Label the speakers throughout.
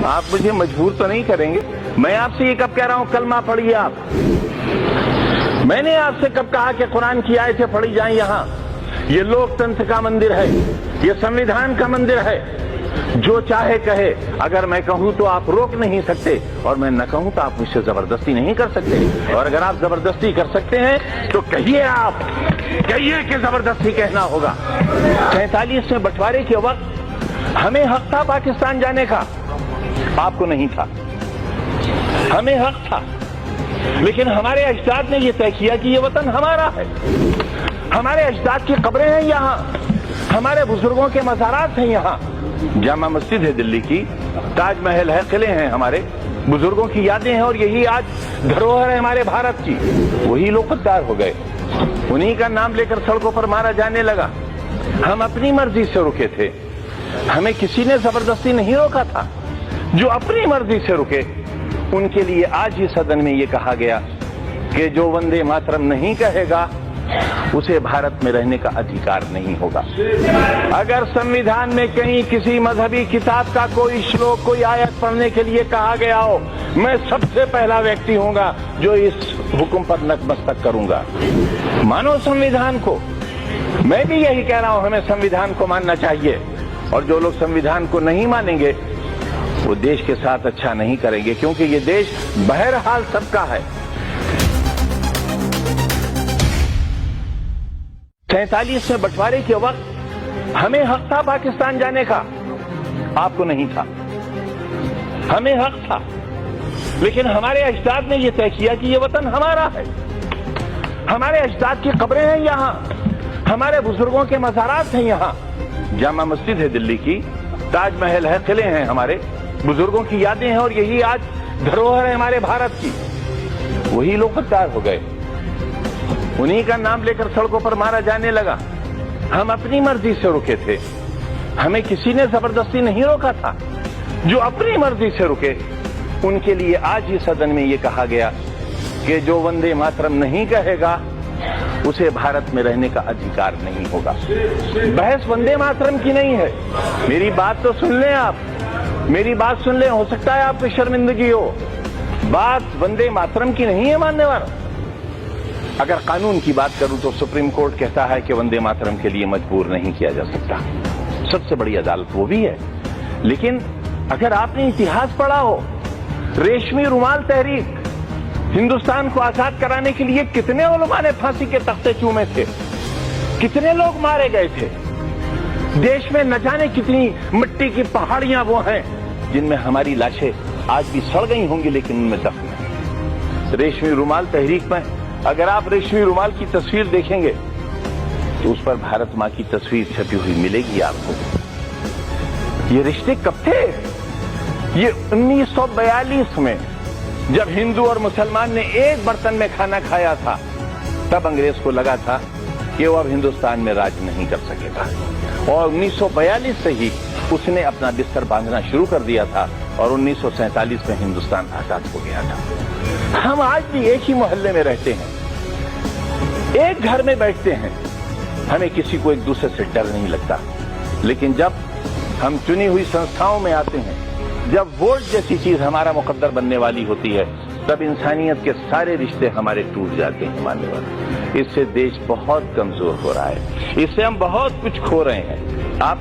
Speaker 1: آپ مجھے مجبور تو نہیں کریں گے؟ میں آپ سے یہ کب کہہ رہا ہوں کلمہ پڑھیے آپ؟ میں نے آپ سے کب کہا کہ قرآن کی آیتیں پڑھی جائیں یہاں؟ یہ لوک تنتر کا مندر ہے، یہ سنویدھان کا مندر ہے، جو چاہے کہے۔ اگر میں کہوں تو آپ روک نہیں سکتے، اور میں نہ کہوں تو آپ مجھ سے زبردستی نہیں کر سکتے، اور اگر آپ زبردستی کر سکتے ہیں تو کہیے، آپ کہیے کہ زبردستی کہنا ہوگا۔ 47 میں بٹوارے کے وقت ہمیں حق تھا پاکستان جانے کا، آپ کو نہیں تھا۔ ہمیں حق تھا، لیکن ہمارے اجداد نے یہ طے کیا کہ یہ وطن ہمارا ہے۔ ہمارے اجداد کی قبریں ہیں یہاں، ہمارے بزرگوں کے مزارات ہیں یہاں، جامع مسجد ہے دلی کی، تاج محل ہے، قلعے ہیں، ہمارے بزرگوں کی یادیں ہیں، اور یہی آج دھروہر ہے ہمارے بھارت کی۔ وہی لوگ غدار ہو گئے، انہی کا نام لے کر سڑکوں پر مارا جانے لگا۔ ہم اپنی مرضی سے رکے تھے، ہمیں کسی نے زبردستی نہیں روکا تھا۔ جو اپنی مرضی سے رکے ان کے لیے آج ہی صدن میں یہ کہا گیا کہ جو وندے ماترم نہیں کہے گا اسے بھارت میں رہنے کا ادھیکار نہیں ہوگا۔ اگر سنویدھان میں کہیں کسی مذہبی کتاب کا کوئی شلوک، کوئی آیت پڑھنے کے لیے کہا گیا ہو، میں سب سے پہلا ویکتی ہوں گا جو اس حکم پر نتمستک کروں گا۔ مانو سنویدھان کو۔ میں بھی یہی کہہ رہا ہوں، ہمیں سنویدھان کو ماننا چاہیے، اور جو لوگ سنویدھان کو نہیں مانیں گے وہ دیش کے ساتھ اچھا نہیں کریں گے، کیونکہ یہ دیش بہرحال سب کا ہے۔ 47 میں بٹوارے کے وقت ہمیں حق تھا پاکستان جانے کا، آپ کو نہیں تھا۔ ہمیں حق تھا، لیکن ہمارے اجداد نے یہ طے کیا کہ یہ وطن ہمارا ہے۔ ہمارے اجداد کی قبریں ہیں یہاں، ہمارے بزرگوں کے مزارات ہیں یہاں، جامع مسجد ہے دلی کی، تاج محل ہے، قلعے ہیں، ہمارے بزرگوں کی یادیں ہیں، اور یہی آج دھروہر ہے ہمارے بھارت کی۔ وہی لوگ غدار ہو گئے، انہی کا نام لے کر سڑکوں پر مارا جانے لگا۔ ہم اپنی مرضی سے رکے تھے، ہمیں کسی نے زبردستی نہیں روکا تھا۔ جو اپنی مرضی سے رکے ان کے لیے آج ہی صدن میں یہ کہا گیا کہ جو وندے ماترم نہیں کہے گا اسے بھارت میں رہنے کا ادھیکار نہیں ہوگا۔ بحث وندے ماترم کی نہیں ہے، میری بات تو سن لیں آپ، میری بات سن لیں، ہو سکتا ہے آپ کو شرمندگی ہو۔ بات وندے ماترم کی نہیں ہے ماننے والا۔ اگر قانون کی بات کروں تو سپریم کورٹ کہتا ہے کہ وندے ماترم کے لیے مجبور نہیں کیا جا سکتا، سب سے بڑی عدالت وہ بھی ہے۔ لیکن اگر آپ نے اتہاس پڑھا ہو، ریشمی رومال تحریک، ہندوستان کو آزاد کرانے کے لیے کتنے علماء نے پھانسی کے تختے چومے تھے، کتنے لوگ مارے گئے تھے، دیش میں نہ جانے کتنی مٹی کی پہاڑیاں وہ ہیں جن میں ہماری لاشیں آج بھی سڑ گئی ہوں گی لیکن ان میں دفن ہیں۔ ریشمی رومال تحریک میں اگر آپ ریشمی رومال کی تصویر دیکھیں گے تو اس پر بھارت ماں کی تصویر چھپی ہوئی ملے گی آپ کو۔ یہ رشتے کب تھے؟ یہ 1942 میں جب ہندو اور مسلمان نے ایک برتن میں کھانا کھایا تھا، تب انگریز کو لگا تھا کہ وہ اب ہندوستان میں راج نہیں کر سکے گا، اور 1942 سے ہی اس نے اپنا بستر باندھنا شروع کر دیا تھا، اور 1947 میں ہندوستان آزاد ہو گیا تھا۔ ہم آج بھی ایک ہی محلے میں رہتے ہیں، ایک گھر میں بیٹھتے ہیں، ہمیں کسی کو ایک دوسرے سے ڈر نہیں لگتا۔ لیکن جب ہم چنی ہوئی سنستھاؤں میں آتے ہیں، جب ووٹ جیسی چیز ہمارا مقدر بننے والی ہوتی ہے، تب انسانیت کے سارے رشتے ہمارے ٹوٹ جاتے ہیں ماننے والے۔ اس سے دیش بہت کمزور ہو رہا ہے، اس سے ہم بہت کچھ کھو رہے ہیں۔ آپ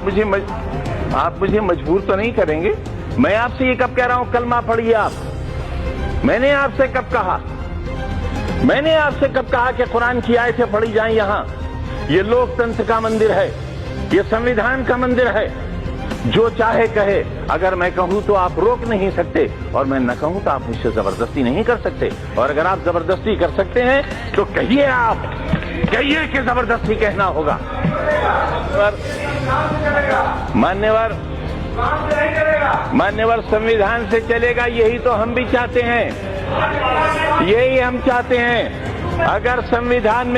Speaker 1: مجھے مجبور تو نہیں کریں گے؟ میں آپ سے یہ کب کہہ رہا ہوں کلمہ پڑھیے آپ؟ میں نے آپ سے کب کہا؟ میں نے آپ سے کب کہا کہ قرآن کی آیتیں پڑھی جائیں یہاں؟ یہ لوک تنتر کا مندر ہے، یہ سنویدھان کا مندر ہے، جو چاہے کہے۔ اگر میں کہوں تو آپ روک نہیں سکتے، اور میں نہ کہوں تو آپ مجھ سے زبردستی نہیں کر سکتے، اور اگر آپ زبردستی کر سکتے ہیں تو کہیے، آپ کہیے کہ زبردستی کہنا ہوگا۔ مانیور سنویدھان سے چلے گا، یہی تو ہم بھی چاہتے ہیں، یہی ہم چاہتے ہیں۔ اگر سنویدھان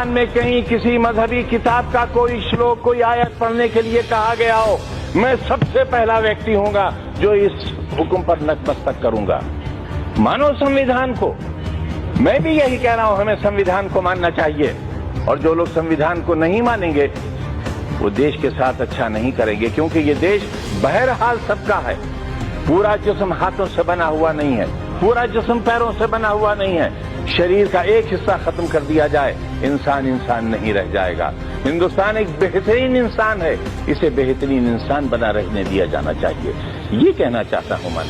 Speaker 1: میں کہیں کسی مذہبی کتاب کا کوئی شلوک، کوئی آیت پڑھنے کے لیے کہا گیا ہو، میں سب سے پہلا ویکتی ہوں گا جو اس حکم پر نتمستک کروں گا۔ مانو سنویدھان کو۔ میں بھی یہی کہہ رہا ہوں، ہمیں سنویدھان کو ماننا چاہیے، اور جو لوگ سنویدھان کو نہیں مانیں گے وہ دیش کے ساتھ اچھا نہیں کریں گے، کیونکہ یہ دیش بہرحال سب کا ہے. پورا جسم ہاتھوں سے بنا ہوا نہیں ہے، پورا جسم پیروں سے بنا ہوا نہیں ہے. شریر کا ایک حصہ ختم کر دیا جائے، انسان انسان نہیں رہ جائے گا. ہندوستان ایک بہترین انسان ہے، اسے بہترین انسان بنا رہنے دیا جانا چاہیے. یہ کہنا چاہتا ہوں میں.